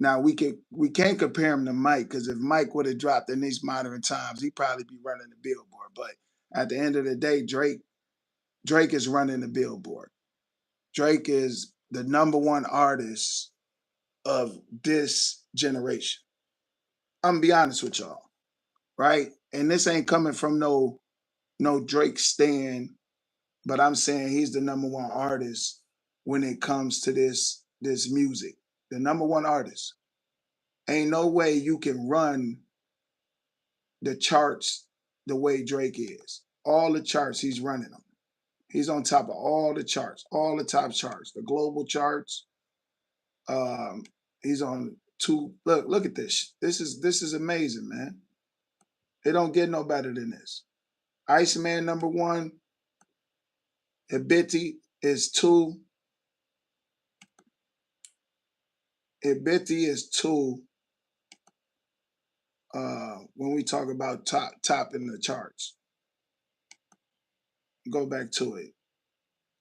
Now we can't compare him to Mike because if Mike would have dropped in these modern times, he'd probably be running the Billboard. But at the end of the day, Drake is running the Billboard. Drake is the number one artist of this generation. I'm gonna be honest with y'all, right? And this ain't coming from no Drake stan, but I'm saying he's the number one artist when it comes to this music. The number one artist. Ain't no way you can run the charts the way Drake is. All the charts, he's running them. He's on top of all the charts, all the top charts, the global charts. Um, he's on two. Look at this. This is amazing, man. It don't get no better than this. Iceman number one. Ibiti is two. Ibiti is two. When we talk about top in the charts, go back to it.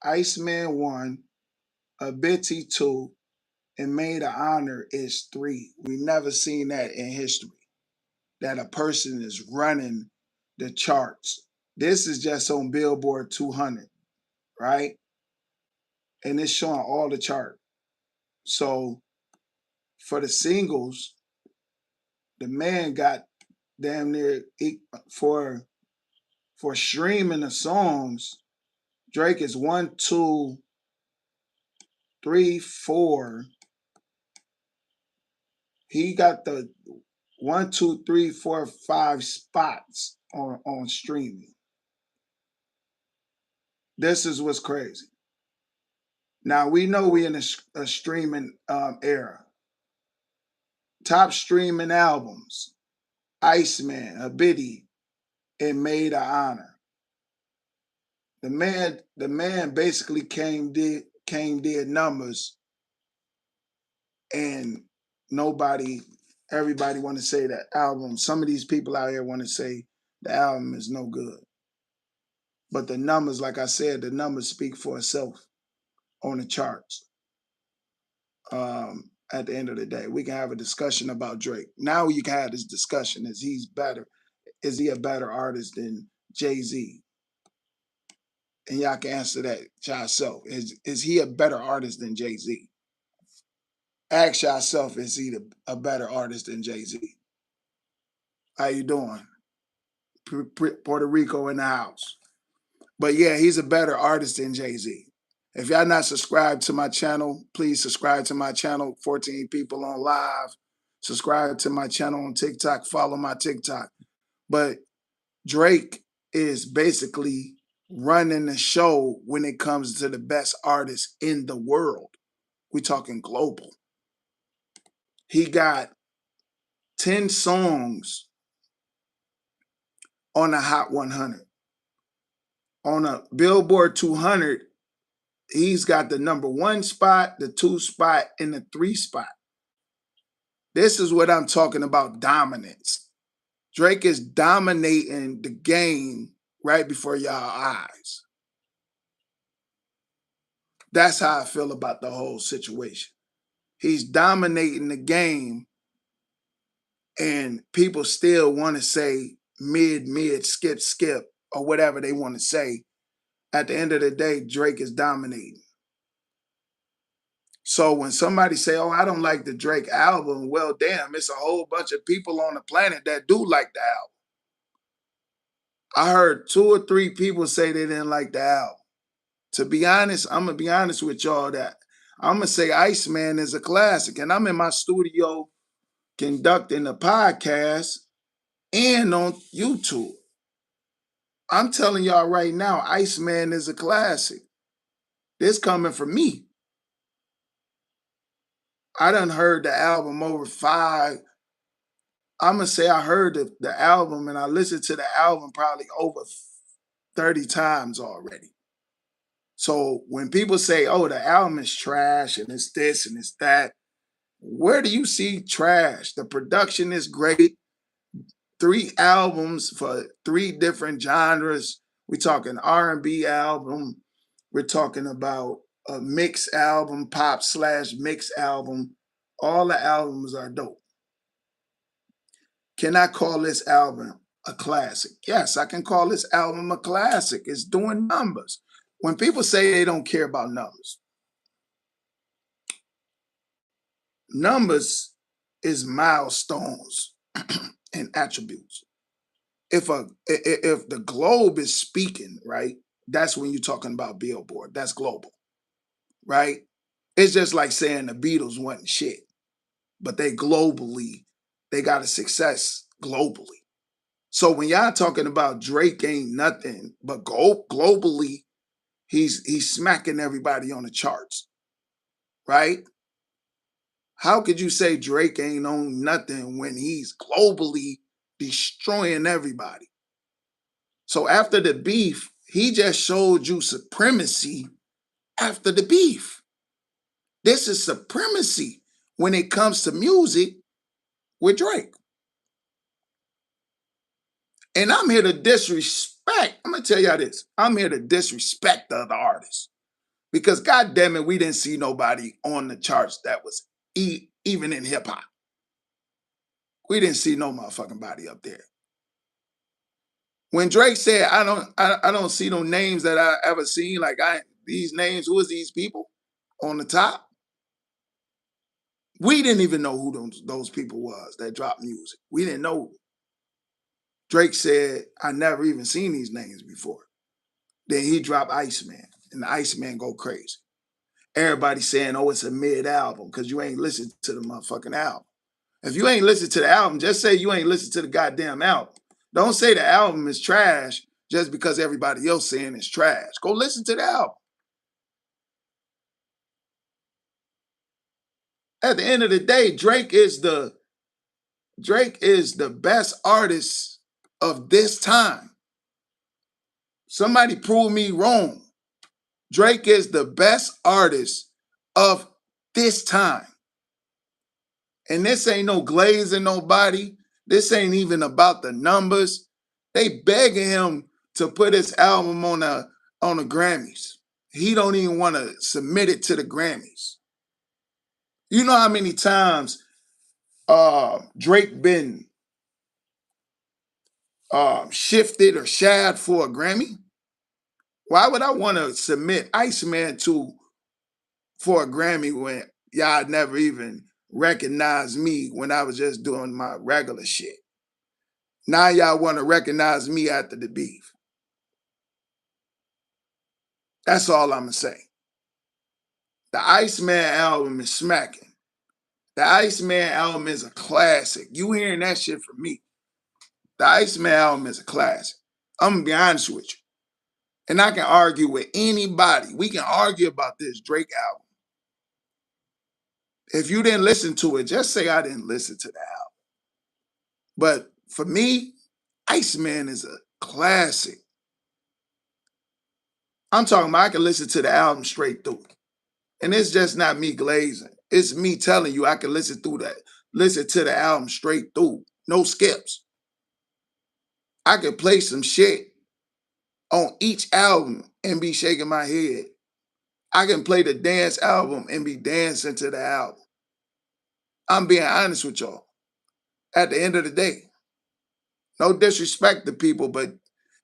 Iceman one, Ibiti two, and Maid of Honor is three. We never seen that in history. That a person is running the charts. This is just on Billboard 200, right? And it's showing all the chart. So for the singles, the man got damn near for streaming the songs. Drake is 1, 2, 3, 4. He got the 1, 2, 3, 4, 5 spots on streaming. This is what's crazy. Now we know we in a streaming era. Top streaming albums: Iceman, Ibiti, and Maid of Honor. The man basically did numbers, and everybody want to say that album. Some of these people out here want to say the album is no good, but the numbers, like I said, the numbers speak for itself on the charts. At the end of the day, we can have a discussion about Drake. Now you can have this discussion: is he's better? Is he a better artist than Jay-Z? And y'all can answer that yourself. Is he a better artist than Jay-Z? Ask yourself, is he a better artist than Jay-Z? How you doing? Puerto Rico in the house. But yeah, he's a better artist than Jay-Z. If y'all not subscribed to my channel, please subscribe to my channel. 14 people on live. Subscribe to my channel on TikTok. Follow my TikTok. But Drake is basically running the show when it comes to the best artists in the world. We're talking global. He got 10 songs on the Hot 100. On a Billboard 200, he's got the number 1 spot, the 2 spot, and the 3 spot. This is what I'm talking about, dominance. Drake is dominating the game right before y'all eyes. That's how I feel about the whole situation. He's dominating the game, and people still want to say mid, skip, or whatever they want to say. At the end of the day, Drake is dominating. So when somebody say, oh, I don't like the Drake album, well, damn, it's a whole bunch of people on the planet that do like the album. I heard 2 or 3 people say they didn't like the album. To be honest, I'm going to be honest with y'all that I'm going to say Iceman is a classic. And I'm in my studio conducting a podcast and on YouTube. I'm telling y'all right now, Iceman is a classic. This coming from me. I done heard the album over 5. I'm going to say I heard the album and I listened to the album probably over 30 times already. So when people say, oh, the album is trash and it's this and it's that, where do you see trash? The production is great. 3 albums for 3 different genres. We're talking R&B album. We're talking about a mix album, pop / mix album, All the albums are dope. Can I call this album a classic? Yes, I can call this album a classic. It's doing numbers. When people say they don't care about numbers, numbers is milestones and attributes. If the globe is speaking, right, that's when you're talking about Billboard. That's global, right? It's just like saying the Beatles wasn't shit, but they got a success globally. So when y'all talking about Drake ain't nothing, but globally, he's smacking everybody on the charts, right? How could you say Drake ain't on nothing when he's globally destroying everybody? So after the beef, he just showed you supremacy after the beef. This is supremacy when it comes to music with Drake. And I'm here to disrespect. I'm gonna tell y'all this. I'm here to disrespect the other artists. Because God damn it, we didn't see nobody on the charts that was even in hip hop. We didn't see no motherfucking body up there. When Drake said, I don't see no names that I ever seen, like these names, who is these people on the top? We didn't even know who those people was that dropped music. We didn't know. Drake said, I never even seen these names before. Then he dropped Iceman, and the Iceman go crazy. Everybody saying, oh, it's a mid album because you ain't listened to the motherfucking album. If you ain't listened to the album, just say you ain't listened to the goddamn album. Don't say the album is trash just because everybody else saying it's trash. Go listen to the album. At the end of the day, Drake is the best artist of this time. Somebody prove me wrong. Drake is the best artist of this time. And this ain't no glazing nobody. This ain't even about the numbers. They begging him to put his album on the Grammys. He don't even want to submit it to the Grammys. You know how many times Drake been shifted or shad for a Grammy? Why would I want to submit Iceman for a Grammy when y'all never even recognized me when I was just doing my regular shit? Now y'all want to recognize me after the beef. That's all I'm going to say. The Iceman album is smacking. The Iceman album is a classic. You hearing that shit from me. The Iceman album is a classic. I'm going to be honest with you. And I can argue with anybody. We can argue about this Drake album. If you didn't listen to it, just say I didn't listen to the album. But for me, Iceman is a classic. I'm talking about I can listen to the album straight through. And it's just not me glazing. It's me telling you I can listen to the album straight through. No skips. I could play some shit on each album and be shaking my head. I can play the dance album and be dancing to the album. I'm being honest with y'all. At the end of the day, no disrespect to people, but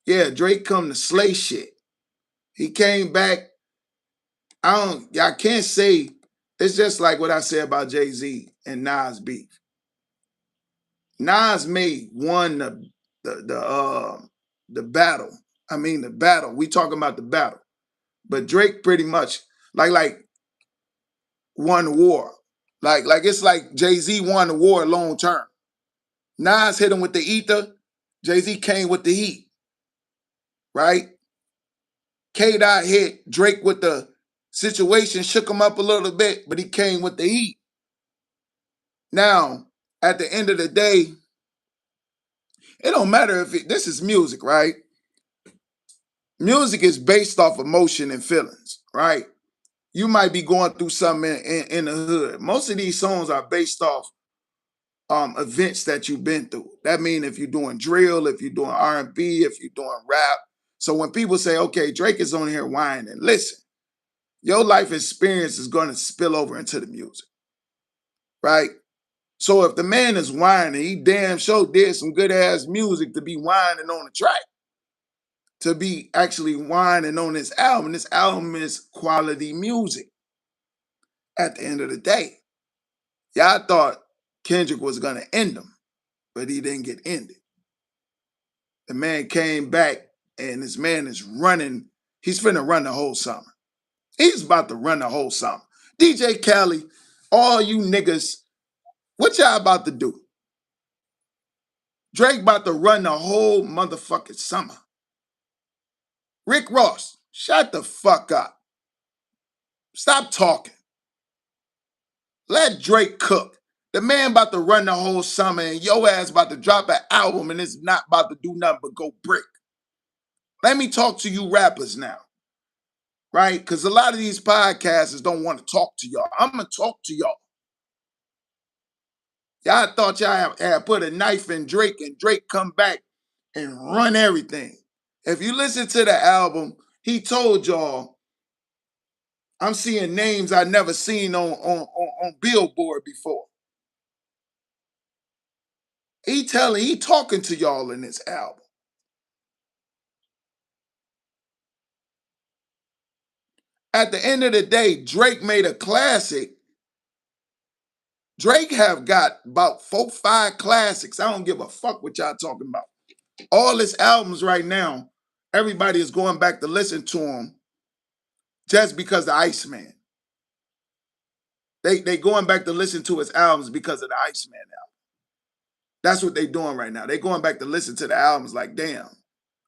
yeah, Drake come to slay shit. He came back. I can't say, it's just like what I said about Jay-Z and Nas beef. Nas won the battle. I mean the battle. We talking about the battle. But Drake pretty much like won the war. Like it's like Jay-Z won the war long term. Nas hit him with the ether. Jay-Z came with the heat. Right? K-Dot hit Drake with the situation, shook him up a little bit, but he came with the heat. Now, at the end of the day, it don't matter if this is music, right? Music is based off emotion and feelings, right? You might be going through something in the hood. Most of these songs are based off events that you've been through. That means if you're doing drill, if you're doing R&B, if you're doing rap. So when people say, okay, Drake is on here whining, listen, your life experience is going to spill over into the music, right? So if the man is whining, he damn sure did some good ass music to be whining on the track, to be actually whining on this album. This album is quality music at the end of the day. Y'all thought Kendrick was gonna end him, but he didn't get ended. The man came back, and this man is running. He's finna run the whole summer. He's about to run the whole summer. DJ Khaled, all you niggas, what y'all about to do? Drake about to run the whole motherfucking summer. Rick Ross, shut the fuck up. Stop talking. Let Drake cook. The man about to run the whole summer, and your ass about to drop an album, and it's not about to do nothing but go brick. Let me talk to you rappers now, right? Because a lot of these podcasters don't want to talk to y'all. I'm going to talk to y'all. Y'all thought y'all had put a knife in Drake, and Drake come back and run everything. If you listen to the album, he told y'all, I'm seeing names I never seen on Billboard before. He talking to y'all in this album. At the end of the day, Drake made a classic. Drake have got about 4, 5 classics. I don't give a fuck what y'all talking about. All his albums right now, everybody is going back to listen to him just because the Iceman. They going back to listen to his albums because of the Iceman album. That's what they doing right now. They going back to listen to the albums like, damn,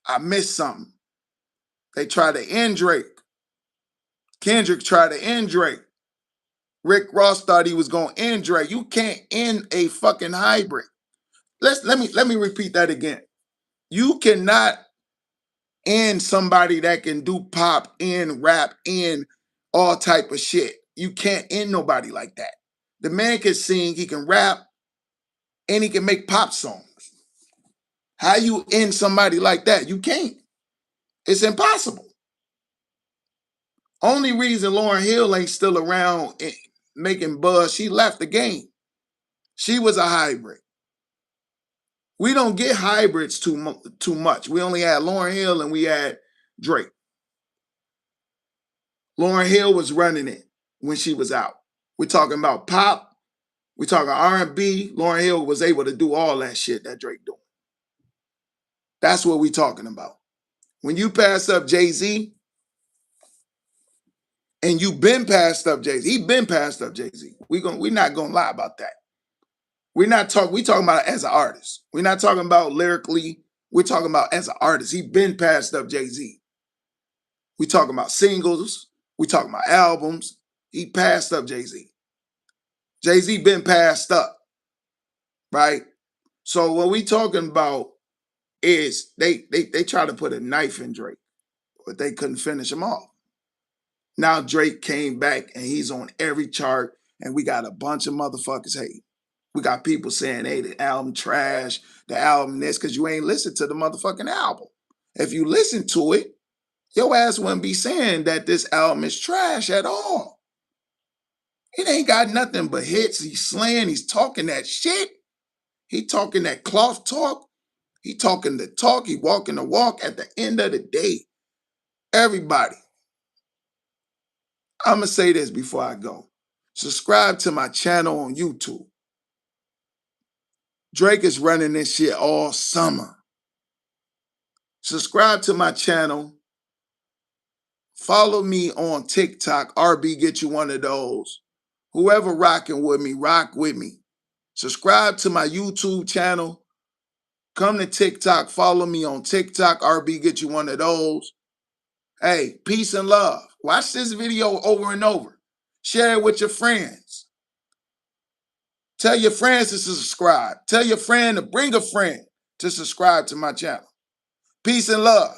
I missed something. They try to end Drake. Kendrick tried to end Drake. Rick Ross thought he was going to end Drake. You can't end a fucking hybrid. Let me repeat that again. You cannot end somebody that can do pop, and rap, and all type of shit. You can't end nobody like that. The man can sing, he can rap, and he can make pop songs. How you end somebody like that? You can't. It's impossible. Only reason Lauryn Hill ain't still around making buzz, she left the game. She was a hybrid. We don't get hybrids too much. We only had Lauryn Hill and we had Drake. Lauryn Hill was running it when she was out. We're talking about pop. We're talking R&B. Lauryn Hill was able to do all that shit that Drake doing. That's what we're talking about. When you pass up Jay-Z, and you been passed up Jay-Z, he been passed up Jay-Z. We're not gonna lie about that. We talking about it as an artist. We're not talking about lyrically. We're talking about as an artist. He been passed up Jay-Z. We talking about singles. We talking about albums. He passed up Jay-Z. Jay-Z been passed up, right? So what we talking about is they try to put a knife in Drake, but they couldn't finish him off. Now Drake came back and he's on every chart, and we got a bunch of motherfuckers hating. We got people saying, hey, the album trash, the album this, because you ain't listened to the motherfucking album. If you listen to it, your ass wouldn't be saying that this album is trash at all. It ain't got nothing but hits. He's slaying, he's talking that shit. He talking that cloth talk. He talking the talk, he walking the walk. At the end of the day, everybody, I'm going to say this before I go. Subscribe to my channel on YouTube. Drake is running this shit all summer. Subscribe to my channel. Follow me on TikTok. RB, get you one of those. Whoever rocking with me, rock with me. Subscribe to my YouTube channel. Come to TikTok. Follow me on TikTok. RB, get you one of those. Hey, peace and love. Watch this video over and over. Share it with your friends. Tell your friends to subscribe. Tell your friend to bring a friend to subscribe to my channel. Peace and love.